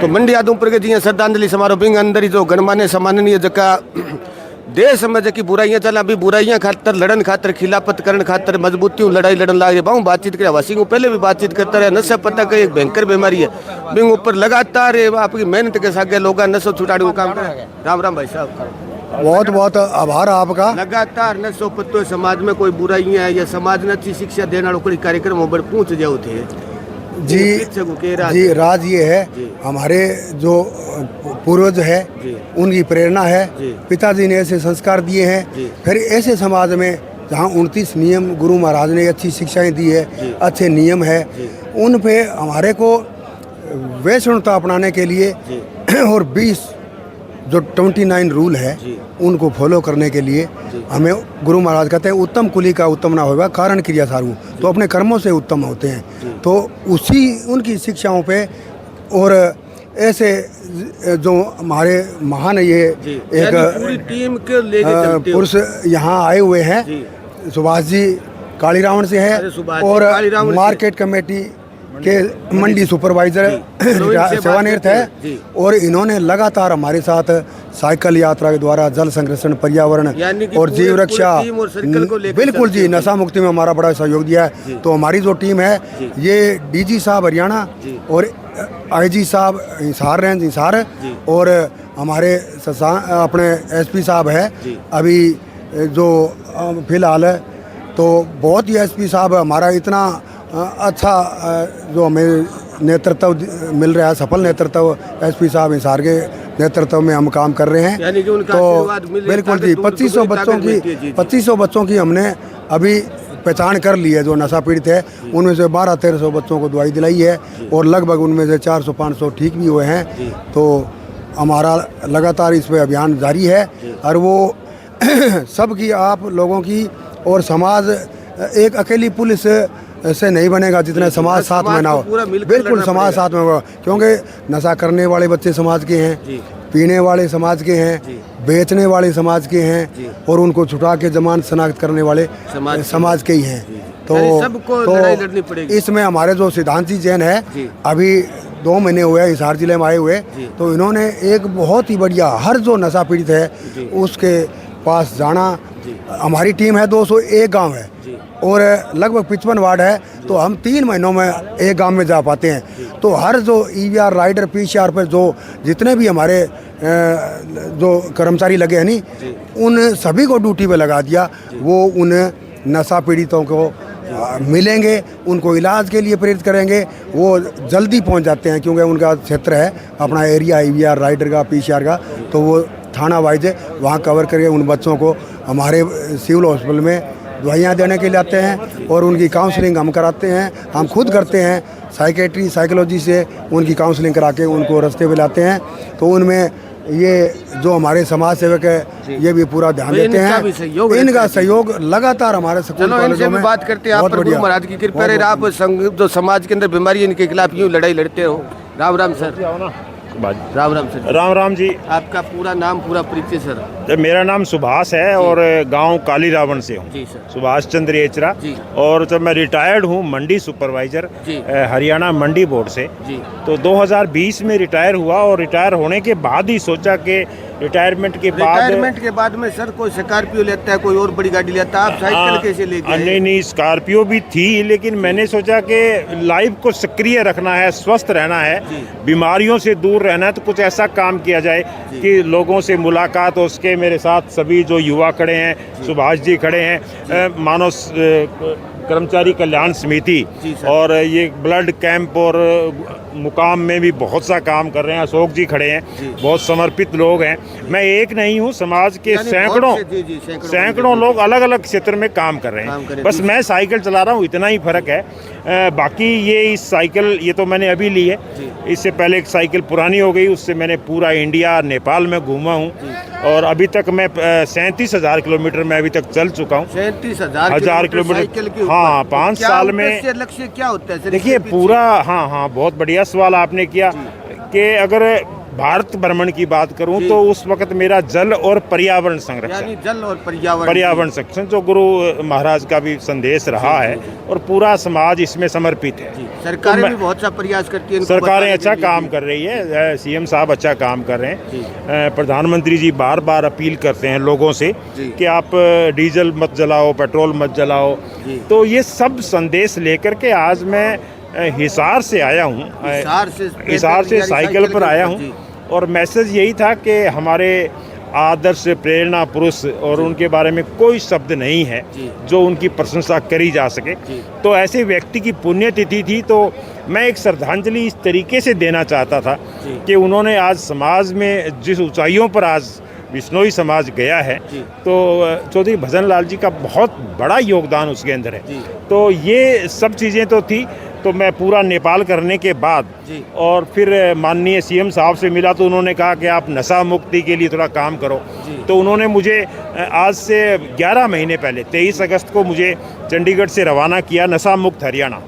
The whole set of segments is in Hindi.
तो मंडी आदमपुर के जी श्रद्धांजलि समारोह बिंग अंदर ही जो गणमान्य सम्माननीय जका देश में जकी बुराइयां चल अभी बुराइयां खातर लड़न खातर खिलाफत करण खातर मजबूती लड़ाई लड़न लागे बहु बातचीत करे वासी को पहले भी बातचीत करता रहे। नशा पता का एक भयंकर बीमारी है बिंग ऊपर लगातार आपकी मेहनत के साथ लोग नशो छुटाने को काम करे। राम राम भाई साहब, बहुत बहुत आभार आपका। लगातार नशो पत्तो समाज में कोई बुराइयां या समाज ने अच्छी शिक्षा देने वालों कोई कार्यक्रम बड़े पहुंच जाओ थे जी राज ये है हमारे जो पूर्वज है उनकी प्रेरणा है। पिताजी ने ऐसे संस्कार दिए हैं। फिर ऐसे समाज में जहाँ 29 नियम गुरु महाराज ने अच्छी शिक्षाएं दी है, अच्छे नियम है, उन पे हमारे को वैष्णवता अपनाने के लिए और 20 जो 29 रूल है उनको फॉलो करने के लिए हमें गुरु महाराज कहते हैं उत्तम कुली का उत्तम ना होगा कारण क्रिया सारू, तो अपने कर्मों से उत्तम होते हैं। तो उसी उनकी शिक्षाओं पे और ऐसे जो हमारे महान ये एक पूरी टीम के लेके पुरुष यहाँ आए हुए हैं। सुभाष जी कालीरावण से है और मार्केट कमेटी के मंडी सुपरवाइजर सेवानिवृत्त है और इन्होंने लगातार हमारे साथ साइकिल यात्रा के द्वारा जल संरक्षण, पर्यावरण और जीव रक्षा, बिल्कुल जी, नशा मुक्ति में हमारा बड़ा सहयोग दिया है। तो हमारी जो टीम है ये डीजी साहब हरियाणा और आईजी साहब हिसार रेंज हिसार और हमारे अपने एसपी साहब है अभी जो फिलहाल है। तो बहुत ही एसपी साहब हमारा इतना अच्छा जो हमें नेतृत्व मिल रहा है, सफल नेतृत्व एसपी साहब हिसार के नेतृत्व में हम काम कर रहे हैं। तो बिल्कुल जी 2500 बच्चों की हमने अभी पहचान कर ली है जो नशा पीड़ित है। उनमें से 1200-1300 बच्चों को दवाई दिलाई है और लगभग उनमें से 400-500 ठीक भी हुए हैं। तो हमारा लगातार इस पे अभियान जारी है और वो सबकी आप लोगों की और समाज एक अकेली पुलिस से नहीं बनेगा जितना समाज साथ में ना हो। बिल्कुल समाज साथ में होगा क्योंकि नशा करने वाले बच्चे समाज के हैं, पीने वाले समाज के हैं, बेचने वाले समाज के हैं और उनको छुटा के जमानत शनाख्त करने वाले समाज के ही हैं। तो इसमें हमारे जो सिद्धांत जी जैन है अभी 2 महीने हुए हिसार जिले में आए हुए, तो इन्होंने एक बहुत ही बढ़िया हर जो नशा पीड़ित है उसके पास जाना। हमारी टीम है 201 गांव है और लगभग 55 वार्ड है, तो हम 3 महीनों में एक गांव में जा पाते हैं। तो हर जो EVR राइडर PCR पर जो जितने भी हमारे जो कर्मचारी लगे हैं नी उन सभी को ड्यूटी पे लगा दिया। वो उन नशा पीड़ितों को मिलेंगे, उनको इलाज के लिए प्रेरित करेंगे, वो जल्दी पहुंच जाते हैं क्योंकि उनका क्षेत्र है अपना एरिया EVR राइडर का PCR का, तो वो थाना वाइज वहाँ कवर करके उन बच्चों को हमारे सिविल हॉस्पिटल में दवाइयाँ देने के लिए आते हैं और उनकी काउंसलिंग हम कराते हैं, हम खुद करते हैं। साइकेट्री साइकोलॉजी से उनकी काउंसलिंग करा के उनको रास्ते पे लाते हैं। तो उनमें ये जो हमारे समाज सेवक है ये भी पूरा ध्यान देते हैं। इनका सहयोग लगातार हमारे स्कूल कॉलेजों में बात करते हैं। आप पर गुरु महाराज की कृपा रहे, आप जो समाज के अंदर बीमारी इनके खिलाफ यूँ लड़ाई लड़ते हो। राम राम सर। राम राम सर। राम राम जी। आपका पूरा नाम पूरा परिचय सर? मेरा नाम सुभाष है और गांव कालीरावण से हूँ। जी सर। सुभाष चंद्र एचरा। और तो मैं रिटायर्ड हूँ मंडी सुपरवाइजर हरियाणा मंडी बोर्ड से। तो 2020 में रिटायर हुआ और रिटायर होने के बाद ही सोचा कि रिटायरमेंट के बाद में सर कोई स्कॉर्पियो लेता है, कोई और बड़ी गाड़ी लेता है, आप साइकिल कैसे ले गए? नहीं, स्कॉर्पियो भी थी लेकिन मैंने सोचा कि लाइफ को सक्रिय रखना है, स्वस्थ रहना है, बीमारियों से दूर रहना है, तो कुछ ऐसा काम किया जाए कि लोगों से मुलाकात हो सके। मेरे साथ सभी जो युवा खड़े हैं, सुभाष जी खड़े हैं, मानव कर्मचारी कल्याण समिति, और ये ब्लड कैंप और मुकाम में भी बहुत सा काम कर रहे हैं। अशोक जी खड़े हैं, बहुत समर्पित लोग हैं। मैं एक नहीं हूँ, समाज के सैकड़ों लोग अलग अलग क्षेत्र में काम कर रहे हैं। बस मैं साइकिल चला रहा हूँ, इतना ही फर्क है। बाकी ये इस साइकिल ये तो मैंने अभी ली है, इससे पहले एक साइकिल पुरानी हो गई, उससे मैंने पूरा इंडिया नेपाल में घूमा हूँ और अभी तक मैं 37,000 किलोमीटर में अभी तक चल चुका हूँ। 37,000 किलोमीटर। हाँ, 5 साल में। लक्ष्य क्या होता है? देखिए पूरा, हाँ बहुत बढ़िया सवाल आपने किया कि अगर भारत भ्रमण की बात करूं तो उस वक्त मेरा जल और पर्यावरण संरक्षण, यानी जल और पर्यावरण संरक्षण जो गुरु महाराज का भी संदेश रहा है और पूरा समाज इसमें समर्पित है। सरकारें भी बहुत सा प्रयास करती हैं, सरकारें अच्छा काम कर रही है, सीएम साहब अच्छा काम कर रहे हैं, प्रधानमंत्री जी बार बार अपील करते हैं लोगों से कि आप डीजल मत जलाओ, पेट्रोल मत जलाओ। तो ये सब संदेश लेकर के आज मैं हिसार से आया हूँ, हिसार से साइकिल पर आया हूँ और मैसेज यही था कि हमारे आदर्श प्रेरणा पुरुष और उनके बारे में कोई शब्द नहीं है जो उनकी प्रशंसा करी जा सके। तो ऐसे व्यक्ति की पुण्यतिथि थी तो मैं एक श्रद्धांजलि इस तरीके से देना चाहता था कि उन्होंने आज समाज में जिस ऊंचाइयों पर आज बिश्नोई समाज गया है तो चौधरी भजन लाल जी का बहुत बड़ा योगदान उसके अंदर है। तो ये सब चीज़ें तो थी। तो मैं पूरा नेपाल करने के बाद और फिर माननीय सीएम साहब से मिला तो उन्होंने कहा कि आप नशा मुक्ति के लिए थोड़ा काम करो। तो उन्होंने मुझे आज से 11 महीने पहले 23 अगस्त को मुझे चंडीगढ़ से रवाना किया नशा मुक्त हरियाणा,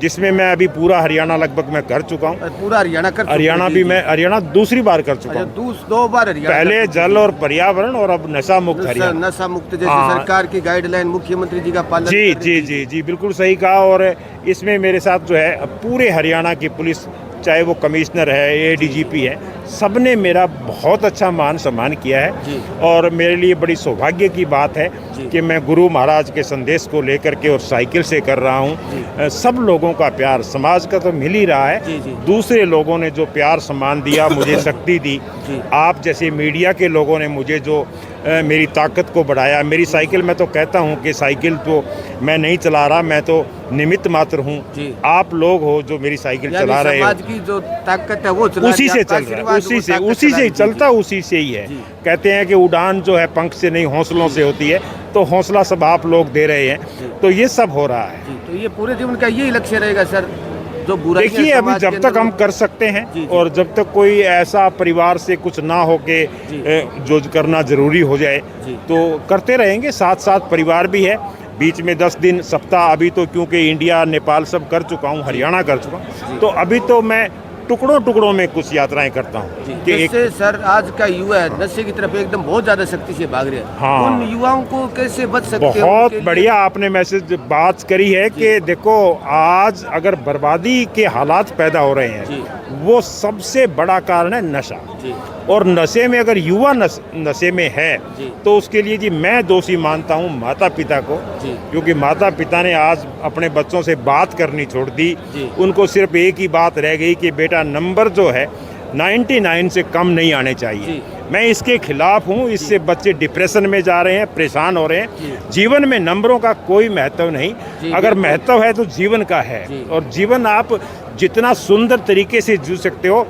जिसमें मैं अभी पूरा हरियाणा लगभग मैं कर चुका हूँ। पूरा हरियाणा भी मैं हरियाणा दूसरी बार कर चुका हूँ, 2 बार हरियाणा, पहले जल और पर्यावरण और अब नशा मुक्त हरियाणा। नशा मुक्त जैसे सरकार की गाइडलाइन मुख्यमंत्री जी का पालन जी बिल्कुल सही कहा। और इसमें मेरे साथ जो है पूरे हरियाणा की पुलिस, चाहे वो कमिश्नर है, एडीजीपी है, सबने मेरा बहुत अच्छा मान सम्मान किया है। और मेरे लिए बड़ी सौभाग्य की बात है कि मैं गुरु महाराज के संदेश को लेकर के और साइकिल से कर रहा हूँ। सब लोगों का प्यार, समाज का तो मिल ही रहा है, दूसरे लोगों ने जो प्यार सम्मान दिया, मुझे शक्ति दी, आप जैसे मीडिया के लोगों ने मुझे जो मेरी ताकत को बढ़ाया। मेरी साइकिल, मैं तो कहता हूँ कि साइकिल तो मैं नहीं चला रहा, मैं तो निमित्त मात्र हूँ। आप लोग हो जो मेरी साइकिल चला रहे हो, समाज की जो ताकत है वो उसी से चल रहा है, उसी से ही चलता, उसी से ही है। कहते हैं कि उड़ान जो है पंख से नहीं हौसलों से होती है, तो हौसला सब आप लोग दे रहे हैं, तो ये सब हो रहा है। तो ये पूरे जीवन का यही लक्ष्य रहेगा सर, जो बुराई देखिए अभी जब तक हम कर सकते हैं और जब तक कोई ऐसा परिवार से कुछ ना हो के जो करना जरूरी हो जाए तो करते रहेंगे। साथ साथ परिवार भी है, बीच में 10 दिन सप्ताह, अभी तो क्योंकि इंडिया नेपाल सब कर चुका हूँ, हरियाणा कर चुका हूँ, तो अभी तो मैं टुकड़ों टुकड़ों में कुछ यात्राएं करता हूँ। जैसे सर आज का युवा है नशे की तरफ एकदम बहुत ज्यादा सख्ती से भाग रहे हैं, हाँ, उन युवाओं को कैसे बच सकते हैं? बहुत बढ़िया आपने मैसेज बात करी है कि देखो आज अगर बर्बादी के हालात पैदा हो रहे हैं वो सबसे बड़ा कारण है नशा। और नशे में अगर युवा नशे में है तो उसके लिए जी मैं दोषी मानता हूँ माता पिता को, क्योंकि माता पिता ने आज अपने बच्चों से बात करनी छोड़ दी। उनको सिर्फ एक ही बात रह गई कि बेटा नंबर जो है 99 से कम नहीं आने चाहिए। मैं इसके खिलाफ हूँ, इससे बच्चे डिप्रेशन में जा रहे हैं, परेशान हो रहे हैं। जीवन में नंबरों का कोई महत्व नहीं, अगर महत्व है तो जीवन का है, और जीवन आप जितना सुंदर तरीके से जी सकते हो।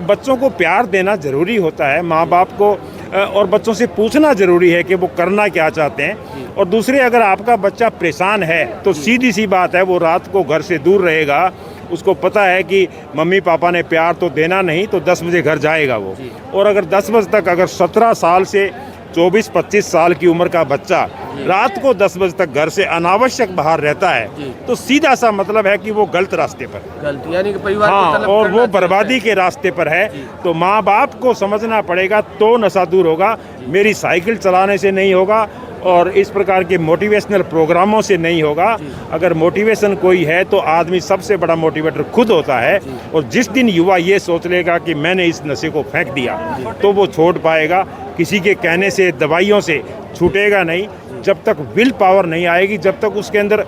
बच्चों को प्यार देना ज़रूरी होता है, माँ बाप को, और बच्चों से पूछना ज़रूरी है कि वो करना क्या चाहते हैं। और दूसरे, अगर आपका बच्चा परेशान है तो सीधी सी बात है वो रात को घर से दूर रहेगा। उसको पता है कि मम्मी पापा ने प्यार तो देना नहीं, तो 10 बजे घर जाएगा वो। और अगर 10 बजे तक, अगर 17 साल से 24-25 साल की उम्र का बच्चा रात को 10 बजे तक घर से अनावश्यक बाहर रहता है तो सीधा सा मतलब है कि वो गलत रास्ते पर, यानी कि परिवार हाँ, और वो बर्बादी के रास्ते पर है। तो माँ बाप को समझना पड़ेगा तो नशा दूर होगा, मेरी साइकिल चलाने से नहीं होगा और इस प्रकार के मोटिवेशनल प्रोग्रामों से नहीं होगा। अगर मोटिवेशन कोई है तो आदमी सबसे बड़ा मोटिवेटर खुद होता है। और जिस दिन युवा ये सोच लेगा कि मैंने इस नशे को फेंक दिया तो वो छोड़ पाएगा। किसी के कहने से, दवाइयों से छूटेगा नहीं। जब तक विल पावर नहीं आएगी, जब तक उसके अंदर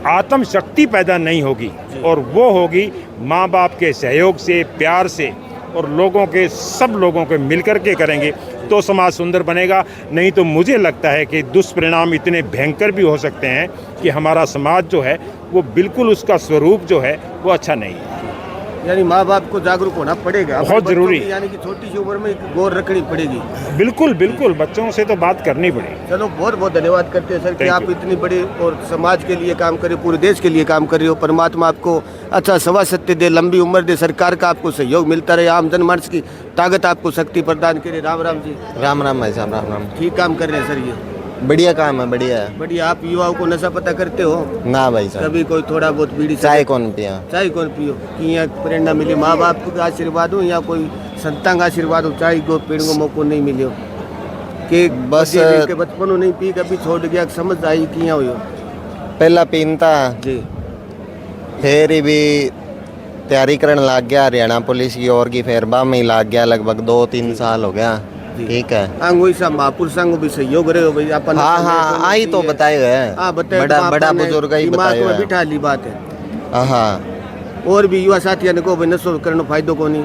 आत्म शक्ति पैदा नहीं होगी, और वो होगी माँ बाप के सहयोग से, प्यार से, और लोगों के, सब लोगों के मिलकर के करेंगे तो समाज सुंदर बनेगा। नहीं तो मुझे लगता है कि दुष्परिणाम इतने भयंकर भी हो सकते हैं कि हमारा समाज जो है वो बिल्कुल, उसका स्वरूप जो है वो अच्छा नहीं है। यानी माँ बाप को जागरूक होना पड़ेगा, बहुत जरूरी, यानी कि छोटी सी उम्र में गौर रखनी पड़ेगी। बिल्कुल बिल्कुल, बच्चों से तो बात करनी पड़ेगी। चलो, बहुत बहुत धन्यवाद करते हैं सर कि आप इतनी बड़ी और समाज के लिए काम कर रहे हो, पूरे देश के लिए काम कर रहे हो। परमात्मा आपको अच्छा सवा सत्य दे, लंबी उम्र दे, सरकार का आपको सहयोग मिलता रहे, आम जनमानस की ताकत आपको शक्ति प्रदान करे। राम राम जी। राम राम भाई साहब, राम राम। ठीक काम कर रहे हैं सर, ये बढ़िया काम है, बढ़िया है। बढ़िया। आप युवाओं को नशा पता करते हो? ना भाई साहब, कभी कोई थोड़ा बहुत बीड़ी चाय कौन पिया? चाय कौन पियो कि यहाँ प्रेरणा मिली, माँ बाप का आशीर्वाद हो या कोई संतां का आशीर्वाद ऊंचाई को पेड़ को मौको नहीं मिलियो कि बस के बचपन नहीं पी कभी छोड़ गया समझ आई किया हुई पहला पीनता जी फिर ही भी तैयारी करने लग गया हरियाणा पुलिस की और की फिर बा में ही लग गया लगभग 2-3 साल हो गया। ठीक है। वही सब महापुरुषों को भी सहयोग रहे हो भाई अपन हाँ हाँ आई तो बताए हुए हैं। हाँ बताए बड़ा बड़ा बुजुर्ग ही बताए हुए हैं। बिठा ली बात है। हाँ और भी युवा साथियों ने को भाई नशो करने फायदो को नहीं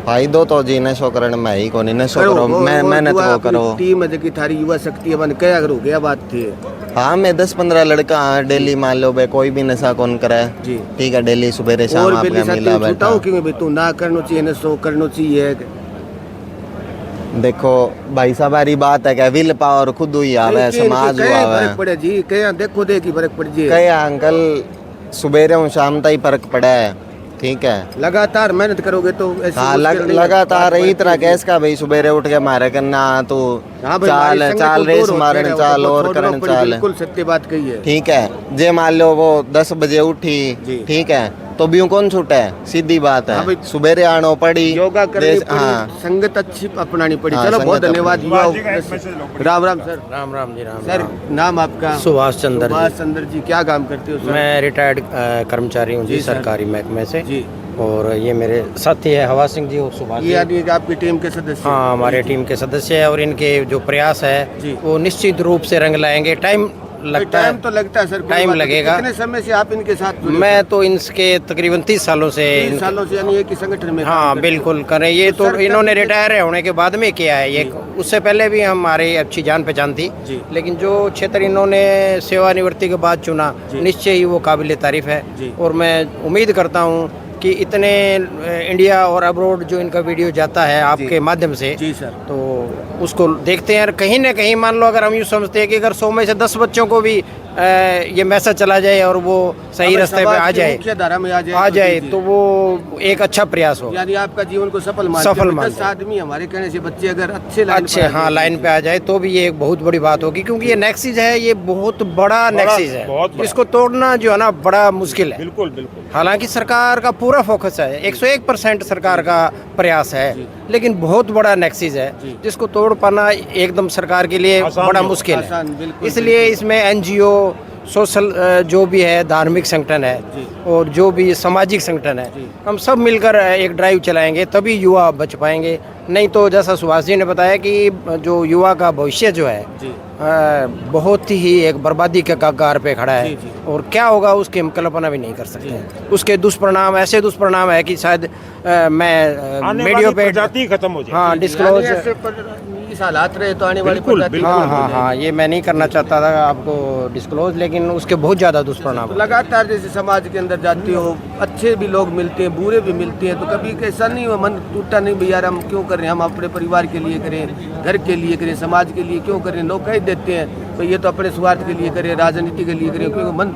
फायदो तो जी नशो करने में ही को नहीं नशो करो मेहनत को करो। टीम है जो थारी युवा शक्ति है क्या करो क्या बात थी। हाँ मैं 10-15 लड़का डेली मान लो भाई कोई भी नशा कौन करे जी ठीक है डेली सुबह शाम आपका मिला बैठा क्यों भाई तू ना करना चाहिए नशो करना चाहिए। देखो भाई साहब बात है क्या विल पावर खुद ही आवे समाज आवे पड़े जी कया देखो देखी फर्क पड़ जी कया अंकल सुबह और शाम तक ही फर्क पड़ा है। ठीक है लगातार मेहनत करोगे तो हाँ लगातार रही तरह कैस का भाई सुबह उठ के मारे करना तो चाल रेस मारने चाल और करने चाल बिल्कुल सत्य बात कही है। ठीक है जे मान लो वो 10 बजे उठी ठीक है तो भी कौन छूटा है सीधी बात है। हाँ सुबह आनो पड़ी योगा करनी पड़ी हाँ संगत अच्छी अपनानी पड़ी। हाँ, चलो बहुत धन्यवाद युवा राम राम सर। राम राम जी राम सर नाम आपका सुभाष चंद्र सुभाष चंद्र जी क्या काम करते हो सर? मैं रिटायर्ड कर्मचारी हूँ जी सर। सरकारी महकमे से जी और ये मेरे साथी है हवा सिंह जी और सुभाष ये जी। आदमी आपकी टीम के सदस्य हाँ हमारे टीम के सदस्य है और इनके जो प्रयास जी। है वो निश्चित रूप से रंग लाएंगे। टाइम लगता टाइम है तो लगता है सर टाइम लगेगा। कितने समय से आप इनके साथ जुड़े मैं तो इनके तकरीबन 30 सालों से 30 सालों से यानी एक ही संगठन में काम हाँ करते बिल्कुल करें। ये तो तो सर, इन्होंने कभी- रिटायर होने के बाद में किया है। ये उससे पहले भी हमारी अच्छी जान पहचान थी जी। लेकिन जो क्षेत्र इन्होंने सेवानिवृत्ति के बाद चुना जी। निश्चय ही वो काबिल तारीफ है। जी। और मैं उम्मीद करता हूँ कि इतने इंडिया और अब्रोड जो इनका वीडियो जाता है आपके माध्यम से जी सर तो उसको देखते हैं। कहीं ना कहीं मान लो अगर हम यूँ समझते हैं कि अगर 100 में से 10 बच्चों को भी ये मैसेज चला जाए और वो सही रास्ते पे आ जाए मुख्य धारा में आ जाए तो वो एक अच्छा प्रयास हो। यानी आपका जीवन को सफल सफल मान मान 10 आदमी हमारे कहने से बच्चे अगर अच्छे हाँ लाइन पे आ जाए तो भी ये एक बहुत बड़ी बात होगी क्योंकि ये नेक्सिस है। ये बहुत बड़ा नेक्सिस है बहुत बड़ा। इसको तोड़ना जो है ना बड़ा मुश्किल है। बिल्कुल बिल्कुल हालांकि सरकार का पूरा फोकस है 101% सरकार का प्रयास है लेकिन बहुत बड़ा नेक्सिस है जिसको तोड़ पाना एकदम सरकार के लिए आसान बड़ा नहीं, मुश्किल आसान, है। बिल्कुल, इसलिए इसमें NGO सोशल जो भी है धार्मिक संगठन है और जो भी सामाजिक संगठन है हम सब मिलकर एक ड्राइव चलाएंगे तभी युवा बच पाएंगे। नहीं तो जैसा सुभाष जी ने बताया कि जो युवा का भविष्य जो है बहुत ही एक बर्बादी के कगार पे खड़ा है और क्या होगा उसकी हम कल्पना भी नहीं कर सकते हैं। उसके दुष्परिणाम ऐसे दुष्परिणाम है कि शायद मैं मीडिया पे प्रजाति खत्म हो जाए। हाँ डिस्क्लोज इस हालात रहे तो आने वाली बिल्कुल, प्रजाति बिल्कुल। हाँ हाँ हाँ ये मैं नहीं करना चाहता था आपको डिस्क्लोज लेकिन उसके बहुत ज़्यादा दुष्परिणाम तो लगातार जैसे समाज के अंदर जाते हो अच्छे भी लोग मिलते हैं बुरे भी मिलते हैं तो कभी ऐसा नहीं हुआ मन टूटा नहीं भैया हम क्यों कर रहे हैं हम अपने परिवार के लिए करें घर के लिए करें समाज के लिए क्यों करें। लोग कह देते हैं भाई ये तो अपने स्वार्थ के लिए करें राजनीति के लिए करें क्योंकि मन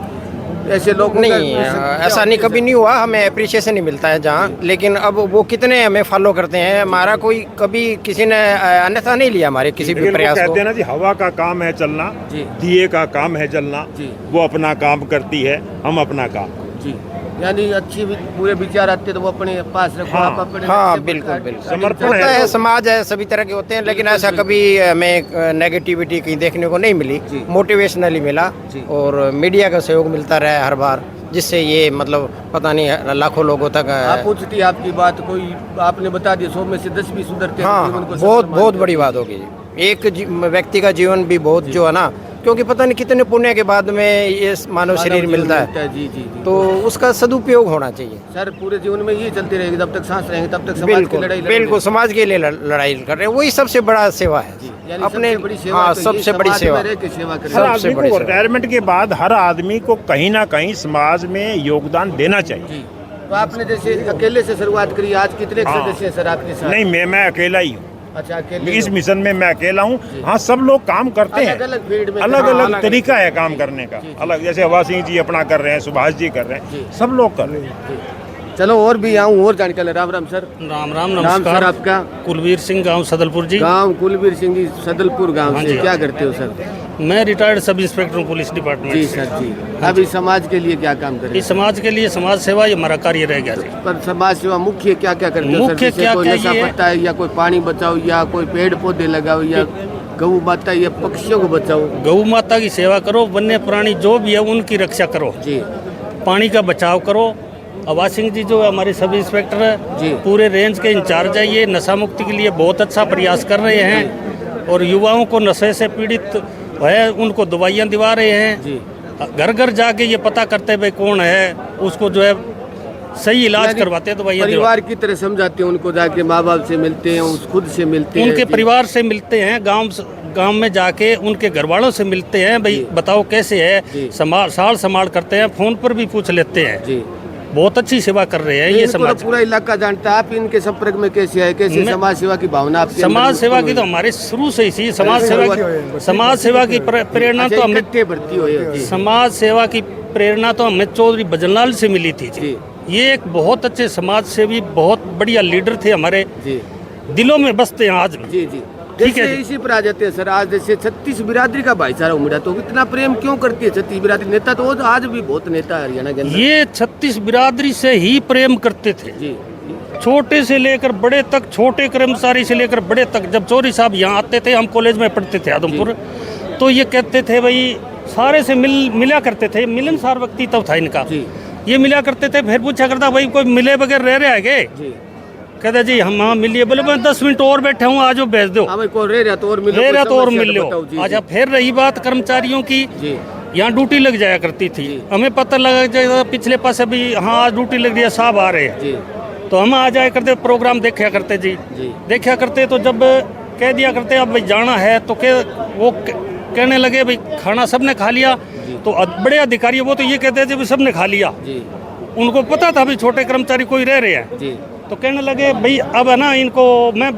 ऐसे लोग नहीं ऐसा नहीं कभी नहीं हुआ। हमें अप्रिशिएशन नहीं मिलता है जहाँ लेकिन अब वो कितने हमें फॉलो करते हैं हमारा कोई कभी किसी ने अन्यथा नहीं लिया हमारे किसी भी लेकिन वो प्रयास को। कहते हैं ना जी हवा का काम है चलना दिए का काम है जलना वो अपना काम करती है हम अपना काम। जी यानी अच्छी पूरे विचार आते तो वो अपने पास रखो हाँ, आप अपने हाँ अच्छे बिल्कुल प्रकार- बिल्कुल समर्पण होता है है तो- समाज है सभी तरह के होते हैं लेकिन ऐसा कभी हमें नेगेटिविटी कहीं देखने को नहीं मिली। मोटिवेशनली मिला और मीडिया का सहयोग मिलता रहा है हर बार जिससे ये मतलब पता नहीं लाखों लोगों तक आप पूछती आपकी बात कोई आपने बता दिया 100 में से 10 भी सुधरते हैं, हाँ जीवन को बहुत सफल बहुत मानते बड़ी बात होगी। एक व्यक्ति का जीवन भी बहुत जो है ना क्योंकि पता नहीं कितने पुण्य के बाद में ये मानव शरीर जीवन मिलता है जी जी जी तो उसका सदुपयोग होना चाहिए। सर पूरे जीवन में ये चलती रहेगी जब तक सांस रहेंगे तब तक समाज की बिल्कुल लड़ाई लड़ेंगे। बिल्कुल समाज के लिए लड़ाई कर रहे हैं वही सबसे बड़ा सेवा है यानी अपने सबसे बड़ी सेवा हाँ तो ये सबसे बड़ी समाज सेवा में रह के सेवा करें। हर सबसे आदमी बड़ी को सेवा। रिटायरमेंट के बाद हर आदमी को कहीं ना कहीं समाज में योगदान देना चाहिए। तो आपने जैसे अकेले से शुरुआत करी आज कितने हाँ। सदस्य हैं सर आपके साथ? नहीं मैं अकेला ही हूँ। अच्छा अकेले इस हो। मिशन में मैं अकेला हूँ। हाँ सब लोग काम करते हैं अलग-अलग फील्ड में अलग हाँ, अलग अलग- तरीका है काम करने का अलग जैसे हवा सिंह जी अपना कर रहे हैं सुभाष जी कर रहे हैं सब लोग कर रहे हैं। चलो और भी आऊँ और जानकारी। राम राम सर। राम राम, नाम नमस्कार। सर आपका? कुलवीर सिंह, गांव सदलपुर जी। गांव कुलवीर सिंह जी, सदलपुर गांव हाँ से। जी। क्या करते हो सर? मैं रिटायर्ड सब इंस्पेक्टर हूँ पुलिस डिपार्टमेंट जी से। सर जी। अभी समाज के लिए क्या काम करें? इस समाज के लिए समाज सेवा ये हमारा कार्य रह गया जी। पर समाज सेवा मुख्य क्या क्या करते हो सर? मुख्य जैसे क्या कोई क्या नशा ये- पत्ता है, या कोई पानी बचाओ, या कोई पेड़ पौधे लगाओ, या गऊ माता या पक्षियों को बचाओ। गौ माता की सेवा करो, वन्य प्राणी जो भी है उनकी रक्षा करो, जी पानी का बचाव करो। आवाज सिंह जी जो हमारे सब इंस्पेक्टर जी। है, पूरे रेंज के इंचार्ज है, ये नशा मुक्ति के लिए बहुत अच्छा प्रयास कर रहे हैं और युवाओं को नशे से पीड़ित है उनको दवाइयाँ दिवा रहे हैं। जी। घर घर जाके ये पता करते हैं भाई कौन है, उसको जो है सही इलाज यानी करवाते हैं, दवाइयाँ दिलवाते परिवार की तरह समझाते हैं उनको, जाके माँ बाप से मिलते हैं, उस खुद से मिलते हैं। हैं। उनके जी। परिवार से मिलते हैं, गांव में जाके उनके घर वालों से मिलते हैं, भाई बताओ कैसे जी। है, संभाल करते हैं, फोन पर भी पूछ लेते हैं। जी। बहुत अच्छी सेवा कर रहे हैं ये इनको तो समाज। पूरा इलाका जानता है। आप इनके संपर्क में कैसे है? कैसे मैं- समाज सेवा की भावना आपके समाज अंदर सेवा उत्पन्न की तो हुई? हमारे शुरू से ही थी। समाज सेवा की प्रेरणा अच्छा, तो हमें इकट्ठे भर्ती हुए हो। जी। समाज सेवा की प्रेरणा तो हमें चौधरी भजनलाल से मिली थी जी। जी। ये एक बहुत अच्छे समाज सेवी, बहुत बढ़िया लीडर थे हमारे, जी दिलों में बसते हैं आज भी। जी जी। ठीक है जैसे जी। इसी पर आ जाते हैं सर। आज जैसे 36 बिरादरी का भाईचारा उमड़ा, तो इतना प्रेम क्यों करती है 36 बिरादरी? नेता तो आज भी बहुत नेता है हरियाणा के अंदर। ये 36 बिरादरी से ही प्रेम करते थे, जी छोटे से लेकर बड़े तक, छोटे कर्मचारी से लेकर बड़े तक। जब चौधरी साहब यहाँ आते थे, हम कॉलेज में पढ़ते थे आदमपुर, तो ये कहते थे भाई सारे से मिला करते थे। मिलनसार व्यक्ति तब था इनका। जी। ये मिला करते थे, फिर पूछा करता भाई कोई मिले बगैर रह रहे है जी। कहते जी हम हाँ मिलिए। बोले मैं 10 मिनट और बैठे हूँ, आज भेज दो। हाँ भाई, कोई रह रहा तो और मिलो, रह रहा कोई तो और समस्या मिल लो। बताओ। जी, अच्छा, जी। फिर रही बात कर्मचारियों की, जी यहाँ ड्यूटी लग जाया करती थी। जी। हमें पता लगा जाएगा पिछले पास अभी हाँ आज ड्यूटी लग रही है, साहब आ रहे हैं, जी तो हम आ जाया करते, प्रोग्राम देखा करते जी। जी। देखा करते तो जब कह दिया करते अब भाई जाना है, तो वो कहने लगे भाई खाना सबने खा लिया, तो बड़े अधिकारी वो तो ये कहते थे भाई सबने खा लिया। जी उनको पता था भाई छोटे कर्मचारी कोई रह रहे हैं, जी। तो कहने लगे भाई अब है ना इनको मैं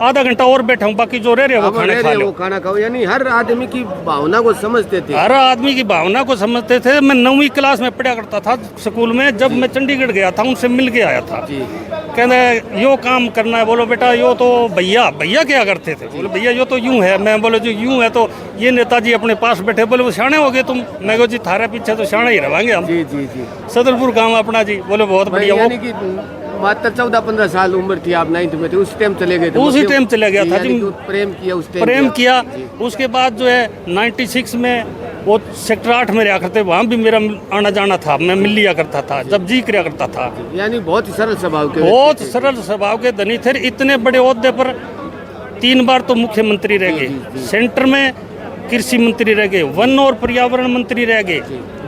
आधा घंटा और बैठा हूँ, बाकी जो रह रहे हैं वो अब खाने रह खा रहे लो। वो खाना खाओ। यानी हर आदमी की भावना को समझते थे। हर आदमी की भावना को समझते थे। मैं 9वीं क्लास में पढ़ा करता था स्कूल में, जब मैं चंडीगढ़ गया था उनसे मिल के आया था। जी कहते यो काम करना है। बोलो बेटा यो तो भैया क्या करते थे? बोले भैया यो तो यूं है। मैं बोलो जो यूं है तो ये नेताजी अपने पास बैठे, बोले वो शाणे हो गए तुम? मैं कहो जी थारे पीछे तो शाणे ही रहेंगे हम। जी जी जी। सदलपुर गांव अपना जी। बोले बहुत बढ़िया। वो यानी कि मात्र 14-15 साल उम्र थी, आप 9th में थे उस टाइम चले गए थे? उसी टाइम चले गया था यानी जी। कि प्रेम किया उस टाइम? प्रेम किया। जी। उसके बाद जो है 96 में वो सेक्टर 8 में रहा करते, वहाँ भी मेरा आना जाना था, मैं मिल लिया करता था जब जी किया करता था। यानी बहुत ही सरल स्वभाव के बहुत व्यक्ति थे। सरल स्वभाव के धनी थे। इतने बड़े ओहदे पर 3 बार तो मुख्यमंत्री रह जी, गए, जी। सेंटर में कृषि मंत्री रह गए, वन और पर्यावरण मंत्री रह गए।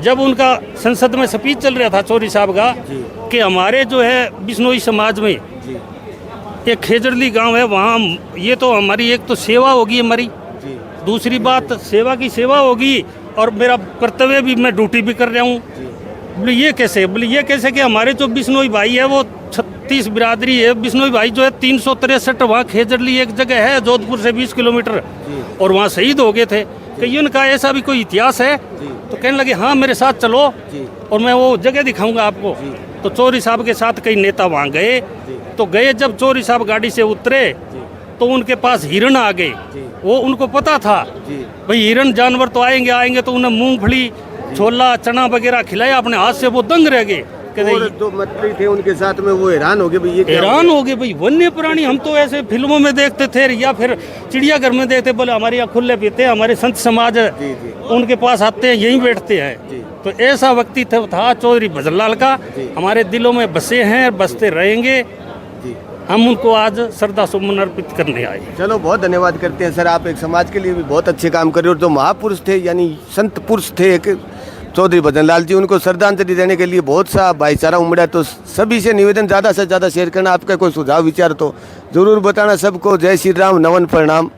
जब उनका संसद में स्पीच चल रहा था चौधरी साहब का कि हमारे जो है बिश्नोई समाज में जी एक खेजड़ली गांव है, वहाँ ये तो हमारी एक तो सेवा होगी हमारी, जी दूसरी बात सेवा की सेवा होगी और मेरा कर्तव्य भी, मैं ड्यूटी भी कर रहा हूँ। बोले ये कैसे? बोले ये कैसे कि हमारे जो बिश्नोई भाई है वो 36 बिरादरी है। बिश्नोई भाई जो है 363 वहाँ खेजड़ली एक जगह है जोधपुर से 20 किलोमीटर, और वहाँ शहीद हो गए थे। कि उनका ऐसा भी कोई इतिहास है? तो कहने लगे हाँ मेरे साथ चलो और मैं वो जगह दिखाऊंगा आपको। तो चौधरी साहब के साथ कई नेता वहाँ गए, तो गए जब चौधरी साहब गाड़ी से उतरे तो उनके पास हिरण आ गए। वो उनको पता था भाई हिरण जानवर तो आएंगे, तो उन्हें मूंगफली छोला चना वगैरह खिलाया, अपने हाथ से वो दंग रह गए। और जो मंत्री थे उनके साथ में वो हैरान हो गए भाई, ये क्या हैरान हो गए भाई, वन्य प्राणी हम तो ऐसे फिल्मों में देखते थे या फिर चिड़ियाघर में देखते। बोले हमारे यहाँ खुले पीते, हमारे संत समाज है, उनके पास आते हैं, यहीं बैठते हैं। तो ऐसा व्यक्तित्व था चौधरी भजनलाल का, हमारे दिलों में बसे हैं, बसते रहेंगे। हम उनको आज श्रद्धा सुमन अर्पित करने आए। चलो बहुत धन्यवाद करते हैं सर, आप एक समाज के लिए भी बहुत अच्छे काम कर रहे हो। और जो महापुरुष थे यानी संत पुरुष थे एक चौधरी भजनलाल जी, उनको श्रद्धांजलि देने के लिए बहुत सा भाईचारा उमड़ा। तो सभी से निवेदन ज़्यादा से ज़्यादा शेयर करना, आपका कोई सुझाव विचार तो ज़रूर बताना सबको। जय श्री राम, नमन प्रणाम।